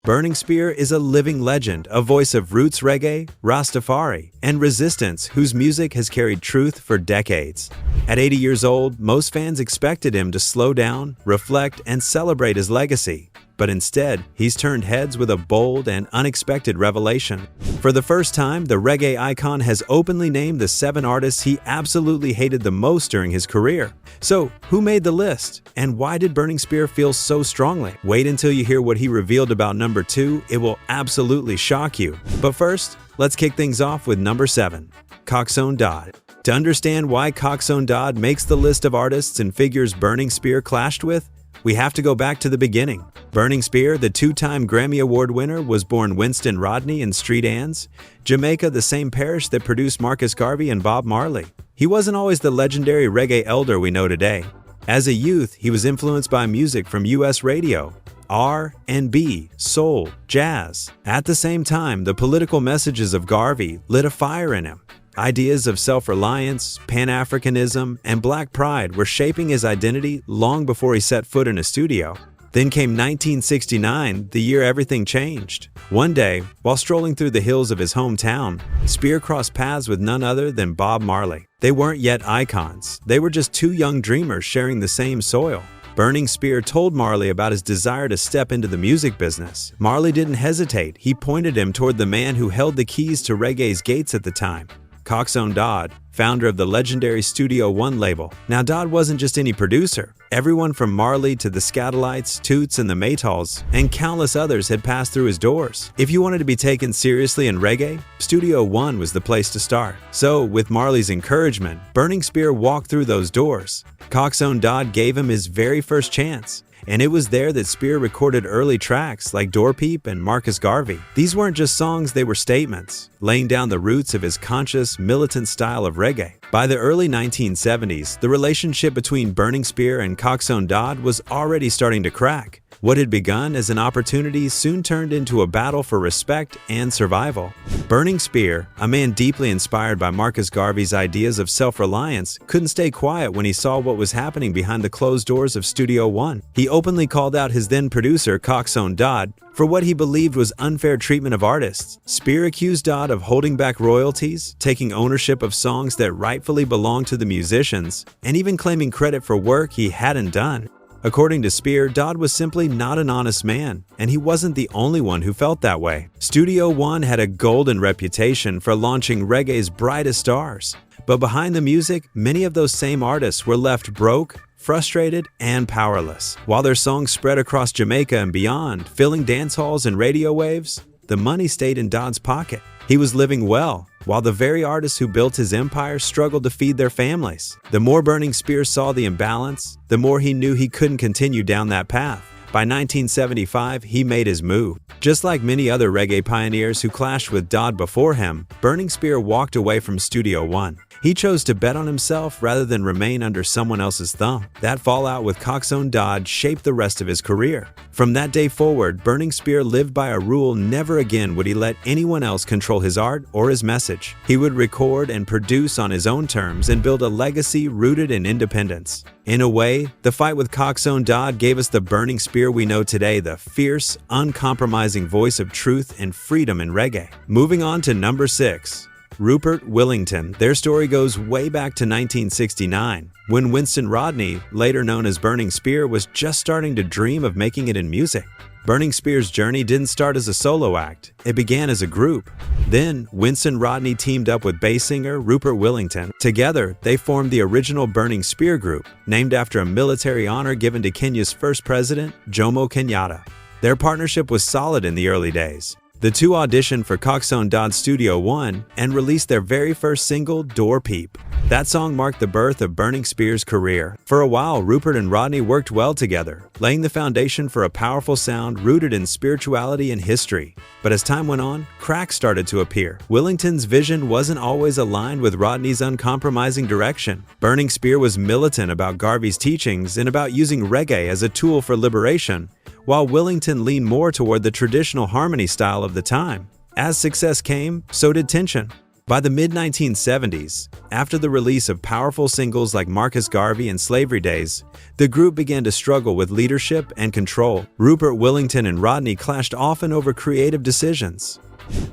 Burning Spear is a living legend, a voice of roots reggae, Rastafari, and resistance whose music has carried truth for decades. At 80 years old, most fans expected him to slow down, reflect, and celebrate his legacy. But instead, he's turned heads with a bold and unexpected revelation. For the first time, the reggae icon has openly named the 7 artists he absolutely hated the most during his career. So, who made the list? And why did Burning Spear feel so strongly? Wait until you hear what he revealed about number 2, it will absolutely shock you. But first, let's kick things off with number 7, Coxsone Dodd. To understand why Coxsone Dodd makes the list of artists and figures Burning Spear clashed with, we have to go back to the beginning. Burning Spear, the 2-time Grammy Award winner, was born Winston Rodney in Street Anns, Jamaica, the same parish that produced Marcus Garvey and Bob Marley. He wasn't always the legendary reggae elder we know today. As a youth, he was influenced by music from U.S. radio, R&B, soul, jazz. At the same time, the political messages of Garvey lit a fire in him. Ideas of self-reliance, Pan-Africanism, and black pride were shaping his identity long before he set foot in a studio. Then came 1969, the year everything changed. One day, while strolling through the hills of his hometown, Spear crossed paths with none other than Bob Marley. They weren't yet icons. They were just 2 young dreamers sharing the same soil. Burning Spear told Marley about his desire to step into the music business. Marley didn't hesitate. He pointed him toward the man who held the keys to reggae's gates at the time, Coxsone Dodd, founder of the legendary Studio One label. Now, Dodd wasn't just any producer. Everyone from Marley to the Scatolites, Toots, and the Maytals, and countless others had passed through his doors. If you wanted to be taken seriously in reggae, Studio One was the place to start. So, with Marley's encouragement, Burning Spear walked through those doors. Coxsone Dodd gave him his very first chance. And it was there that Spear recorded early tracks like Door Peep and Marcus Garvey. These weren't just songs, they were statements, laying down the roots of his conscious, militant style of reggae. By the early 1970s, the relationship between Burning Spear and Coxsone Dodd was already starting to crack. What had begun as an opportunity soon turned into a battle for respect and survival. Burning Spear, a man deeply inspired by Marcus Garvey's ideas of self-reliance, couldn't stay quiet when he saw what was happening behind the closed doors of Studio One. He openly called out his then producer, Coxsone Dodd, for what he believed was unfair treatment of artists. Spear accused Dodd of holding back royalties, taking ownership of songs that rightfully belonged to the musicians, and even claiming credit for work he hadn't done. According to Spear, Dodd was simply not an honest man, and he wasn't the only one who felt that way. Studio One had a golden reputation for launching reggae's brightest stars. But behind the music, many of those same artists were left broke, frustrated, and powerless. While their songs spread across Jamaica and beyond, filling dance halls and radio waves, the money stayed in Dodd's pocket. He was living well, while the very artists who built his empire struggled to feed their families. The more Burning Spear saw the imbalance, the more he knew he couldn't continue down that path. By 1975, he made his move. Just like many other reggae pioneers who clashed with Dodd before him, Burning Spear walked away from Studio One. He chose to bet on himself rather than remain under someone else's thumb. That fallout with Coxsone Dodd shaped the rest of his career. From that day forward, Burning Spear lived by a rule: never again would he let anyone else control his art or his message. He would record and produce on his own terms and build a legacy rooted in independence. In a way, the fight with Coxsone Dodd gave us the Burning Spear we know today, the fierce, uncompromising voice of truth and freedom in reggae. Moving on to number 6. Rupert Willington. Their story goes way back to 1969, when Winston Rodney, later known as Burning Spear, was just starting to dream of making it in music. Burning Spear's journey didn't start as a solo act, it began as a group. Then, Winston Rodney teamed up with bass singer Rupert Willington. Together, they formed the original Burning Spear group, named after a military honor given to Kenya's first president, Jomo Kenyatta. Their partnership was solid in the early days. The two auditioned for Coxsone Dodd's Studio One and released their very first single, Door Peep. That song marked the birth of Burning Spear's career. For a while, Rupert and Rodney worked well together, laying the foundation for a powerful sound rooted in spirituality and history. But as time went on, cracks started to appear. Willington's vision wasn't always aligned with Rodney's uncompromising direction. Burning Spear was militant about Garvey's teachings and about using reggae as a tool for liberation, while Willington leaned more toward the traditional harmony style of the time. As success came, so did tension. By the mid-1970s, after the release of powerful singles like Marcus Garvey and Slavery Days, the group began to struggle with leadership and control. Rupert Willington and Rodney clashed often over creative decisions.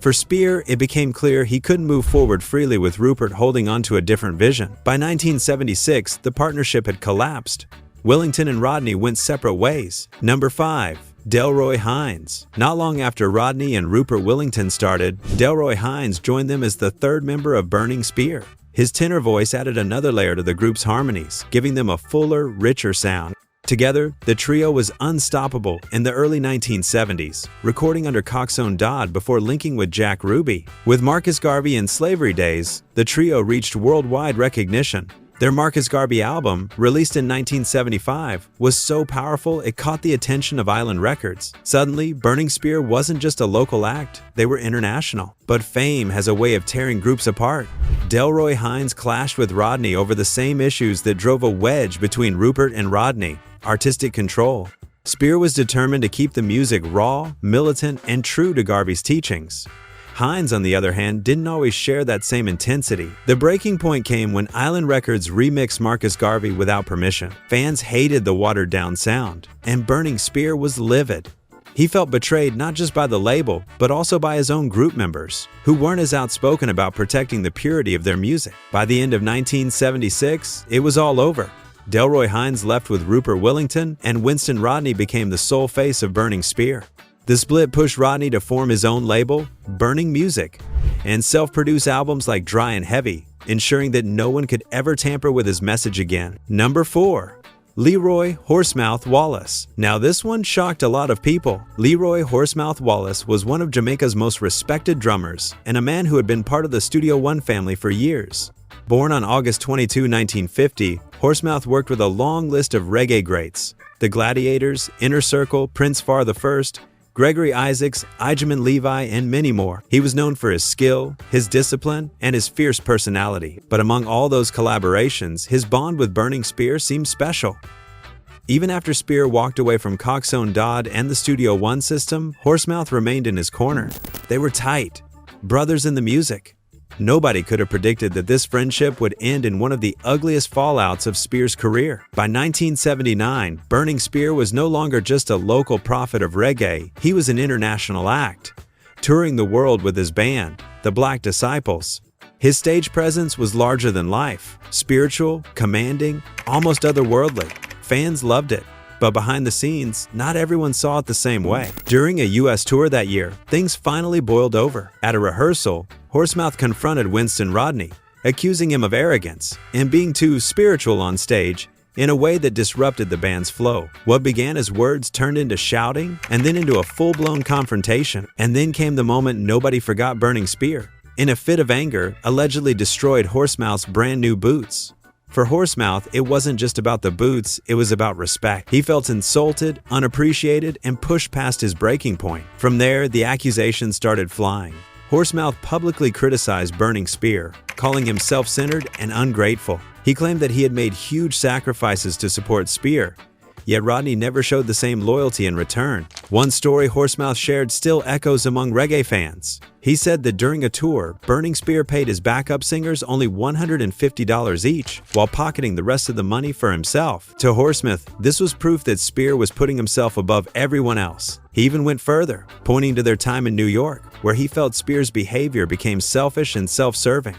For Spear, it became clear he couldn't move forward freely with Rupert holding on to a different vision. By 1976, the partnership had collapsed. Willington and Rodney went separate ways. Number 5. Delroy Hines. Not long after Rodney and Rupert Willington started, Delroy Hines joined them as the third member of Burning Spear. His tenor voice added another layer to the group's harmonies, giving them a fuller, richer sound. Together, the trio was unstoppable in the early 1970s, recording under Coxsone Dodd before linking with Jack Ruby. With Marcus Garvey and Slavery Days, the trio reached worldwide recognition. Their Marcus Garvey album, released in 1975, was so powerful it caught the attention of Island Records. Suddenly, Burning Spear wasn't just a local act, they were international. But fame has a way of tearing groups apart. Delroy Hines clashed with Rodney over the same issues that drove a wedge between Rupert and Rodney: artistic control. Spear was determined to keep the music raw, militant, and true to Garvey's teachings. Hines, on the other hand, didn't always share that same intensity. The breaking point came when Island Records remixed Marcus Garvey without permission. Fans hated the watered-down sound, and Burning Spear was livid. He felt betrayed not just by the label, but also by his own group members, who weren't as outspoken about protecting the purity of their music. By the end of 1976, it was all over. Delroy Hines left with Rupert Willington, and Winston Rodney became the sole face of Burning Spear. The split pushed Rodney to form his own label, Burning Music, and self-produce albums like Dry and Heavy, ensuring that no one could ever tamper with his message again. Number 4. Leroy Horsemouth Wallace. Now this one shocked a lot of people. Leroy Horsemouth Wallace was one of Jamaica's most respected drummers, and a man who had been part of the Studio One family for years. Born on August 22, 1950, Horsemouth worked with a long list of reggae greats: The Gladiators, Inner Circle, Prince Far I, Gregory Isaacs, Ijamin Levi, and many more. He was known for his skill, his discipline, and his fierce personality. But among all those collaborations, his bond with Burning Spear seemed special. Even after Spear walked away from Coxsone Dodd and the Studio One system, Horsemouth remained in his corner. They were tight, brothers in the music. Nobody could have predicted that this friendship would end in one of the ugliest fallouts of Spear's career. By 1979, Burning Spear was no longer just a local prophet of reggae, he was an international act, touring the world with his band, the Black Disciples. His stage presence was larger than life, spiritual, commanding, almost otherworldly. Fans loved it. But behind the scenes, not everyone saw it the same way. During a US tour that year, things finally boiled over. At a rehearsal, Horsemouth confronted Winston Rodney, accusing him of arrogance and being too spiritual on stage in a way that disrupted the band's flow. What began as words turned into shouting and then into a full-blown confrontation. And then came the moment nobody forgot: Burning Spear, in a fit of anger, allegedly destroyed Horsemouth's brand new boots. For Horsemouth, it wasn't just about the boots, it was about respect. He felt insulted, unappreciated, and pushed past his breaking point. From there, the accusations started flying. Horsemouth publicly criticized Burning Spear, calling him self-centered and ungrateful. He claimed that he had made huge sacrifices to support Spear, yet Rodney never showed the same loyalty in return. One story Horsemouth shared still echoes among reggae fans. He said that during a tour, Burning Spear paid his backup singers only $150 each, while pocketing the rest of the money for himself. To Horsemouth, this was proof that Spear was putting himself above everyone else. He even went further, pointing to their time in New York, where he felt Spear's behavior became selfish and self-serving,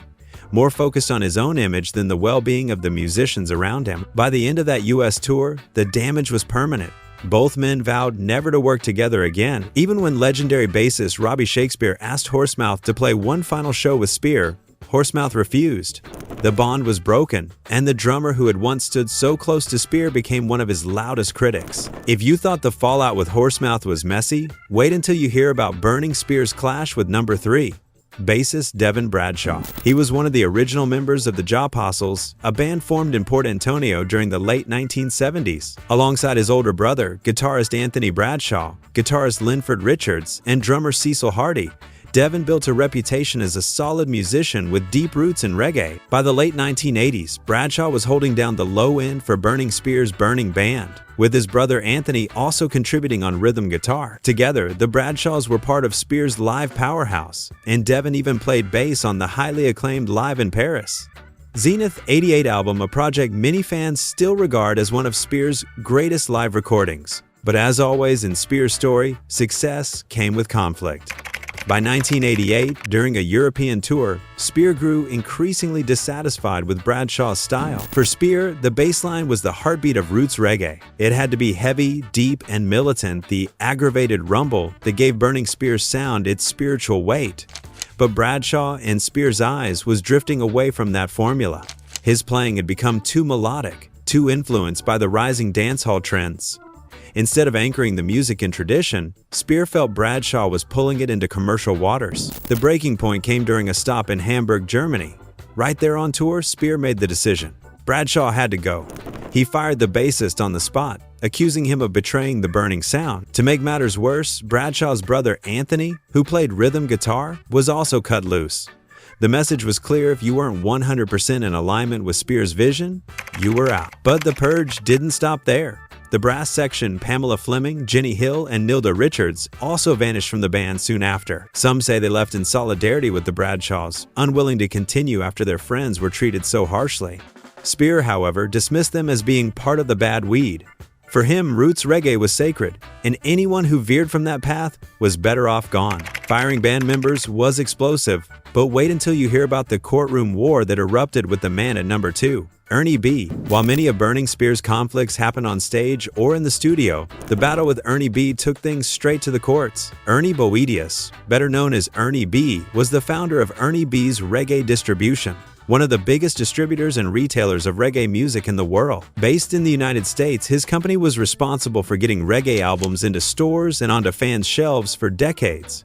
more focused on his own image than the well-being of the musicians around him. By the end of that US tour, the damage was permanent. Both men vowed never to work together again. Even when legendary bassist Robbie Shakespeare asked Horsemouth to play one final show with Spear, Horsemouth refused. The bond was broken, and the drummer who had once stood so close to Spear became one of his loudest critics. If you thought the fallout with Horsemouth was messy, wait until you hear about Burning Spear's clash with number 3. Bassist Devin Bradshaw. He was one of the original members of the Jawapostles, a band formed in Port Antonio during the late 1970s. Alongside his older brother, guitarist Anthony Bradshaw, guitarist Linford Richards, and drummer Cecil Hardy, Devin built a reputation as a solid musician with deep roots in reggae. By the late 1980s, Bradshaw was holding down the low end for Burning Spear's Burning Band, with his brother Anthony also contributing on rhythm guitar. Together, the Bradshaws were part of Spear's live powerhouse, and Devin even played bass on the highly acclaimed Live in Paris. Zenith 88 album, a project many fans still regard as one of Spear's greatest live recordings. But as always in Spear's story, success came with conflict. By 1988, during a European tour, Spear grew increasingly dissatisfied with Bradshaw's style. For Spear, the bass line was the heartbeat of roots reggae. It had to be heavy, deep, and militant, the aggravated rumble that gave Burning Spear's sound its spiritual weight. But Bradshaw, in Spear's eyes, was drifting away from that formula. His playing had become too melodic, too influenced by the rising dancehall trends. Instead of anchoring the music in tradition, Spear felt Bradshaw was pulling it into commercial waters. The breaking point came during a stop in Hamburg, Germany. Right there on tour, Spear made the decision. Bradshaw had to go. He fired the bassist on the spot, accusing him of betraying the Burning sound. To make matters worse, Bradshaw's brother Anthony, who played rhythm guitar, was also cut loose. The message was clear: if you weren't 100% in alignment with Spear's vision, you were out. But the purge didn't stop there. The brass section, Pamela Fleming, Jenny Hill, and Nilda Richards, also vanished from the band soon after. Some say they left in solidarity with the Bradshaws, unwilling to continue after their friends were treated so harshly. Spear, however, dismissed them as being part of the bad weed. For him, roots reggae was sacred, and anyone who veered from that path was better off gone. Firing band members was explosive, but wait until you hear about the courtroom war that erupted with the man at number 2. Ernie B. While many of Burning Spear's conflicts happened on stage or in the studio, the battle with Ernie B took things straight to the courts. Ernie Boetius, better known as Ernie B, was the founder of Ernie B's Reggae Distribution, one of the biggest distributors and retailers of reggae music in the world. Based in the United States, his company was responsible for getting reggae albums into stores and onto fans' shelves for decades.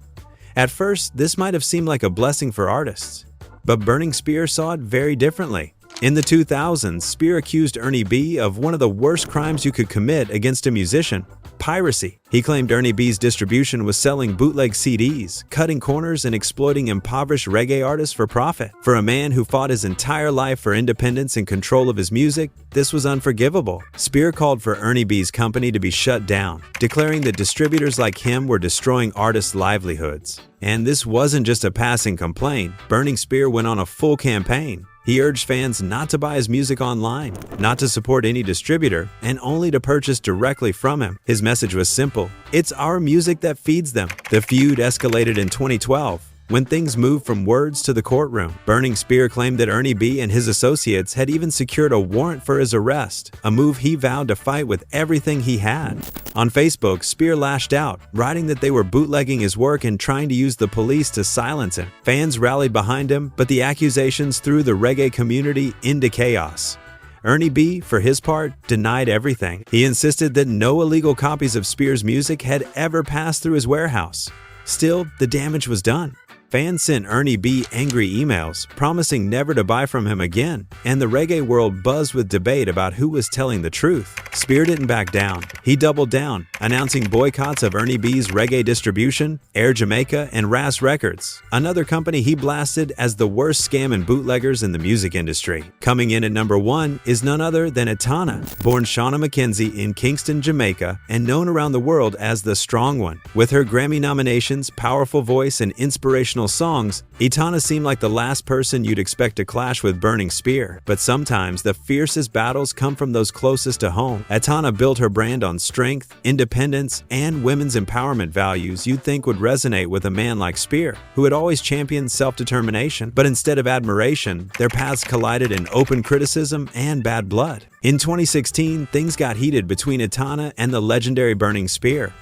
At first, this might have seemed like a blessing for artists, but Burning Spear saw it very differently. In the 2000s, Spear accused Ernie B of one of the worst crimes you could commit against a musician: piracy. He claimed Ernie B's distribution was selling bootleg CDs, cutting corners, and exploiting impoverished reggae artists for profit. For a man who fought his entire life for independence and control of his music, this was unforgivable. Spear called for Ernie B's company to be shut down, declaring that distributors like him were destroying artists' livelihoods. And this wasn't just a passing complaint. Burning Spear went on a full campaign. He urged fans not to buy his music online, not to support any distributor, and only to purchase directly from him. His message was simple: it's our music that feeds them. The feud escalated in 2012, when things moved from words to the courtroom. Burning Spear claimed that Ernie B and his associates had even secured a warrant for his arrest, a move he vowed to fight with everything he had. On Facebook, Spear lashed out, writing that they were bootlegging his work and trying to use the police to silence him. Fans rallied behind him, but the accusations threw the reggae community into chaos. Ernie B, for his part, denied everything. He insisted that no illegal copies of Spear's music had ever passed through his warehouse. Still, the damage was done. Fans sent Ernie B angry emails, promising never to buy from him again, and the reggae world buzzed with debate about who was telling the truth. Spear didn't back down. He doubled down, announcing boycotts of Ernie B's reggae distribution, Air Jamaica, and Ras Records, another company he blasted as the worst scam and bootleggers in the music industry. Coming in at number 1 is none other than Etana, born Shauna McKenzie in Kingston, Jamaica, and known around the world as the Strong One. With her Grammy nominations, powerful voice, and inspirational songs, Etana seemed like the last person you'd expect to clash with Burning Spear. But sometimes the fiercest battles come from those closest to home. Etana built her brand on strength, independence, and women's empowerment values you'd think would resonate with a man like Spear, who had always championed self-determination. But instead of admiration, their paths collided in open criticism and bad blood. In 2016, things got heated between Etana and the legendary Burning Spear.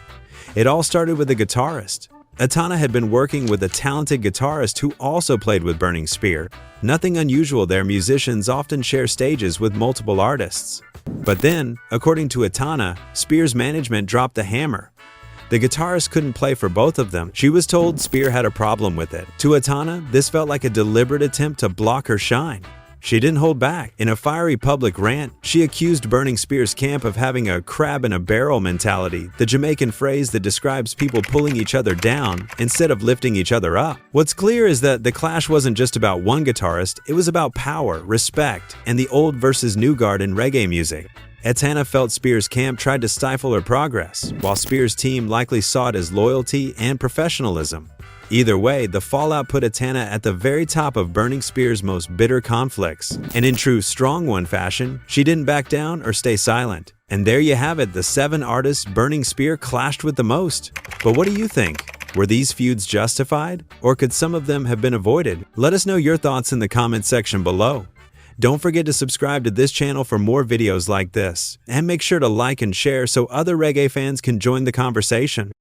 It all started with a guitarist. Etana had been working with a talented guitarist who also played with Burning Spear. Nothing unusual there, musicians often share stages with multiple artists. But then, according to Etana, Spear's management dropped the hammer. The guitarist couldn't play for both of them. She was told Spear had a problem with it. To Etana, this felt like a deliberate attempt to block her shine. She didn't hold back. In a fiery public rant, she accused Burning Spear's camp of having a crab-in-a-barrel mentality, the Jamaican phrase that describes people pulling each other down instead of lifting each other up. What's clear is that the clash wasn't just about one guitarist, it was about power, respect, and the old versus new guard in reggae music. Etana felt Spears' camp tried to stifle her progress, while Spears' team likely saw it as loyalty and professionalism. Either way, the fallout put Etana at the very top of Burning Spear's most bitter conflicts. And in true Strong One fashion, she didn't back down or stay silent. And there you have it, the 7 artists Burning Spear clashed with the most. But what do you think? Were these feuds justified? Or could some of them have been avoided? Let us know your thoughts in the comment section below. Don't forget to subscribe to this channel for more videos like this. And make sure to like and share so other reggae fans can join the conversation.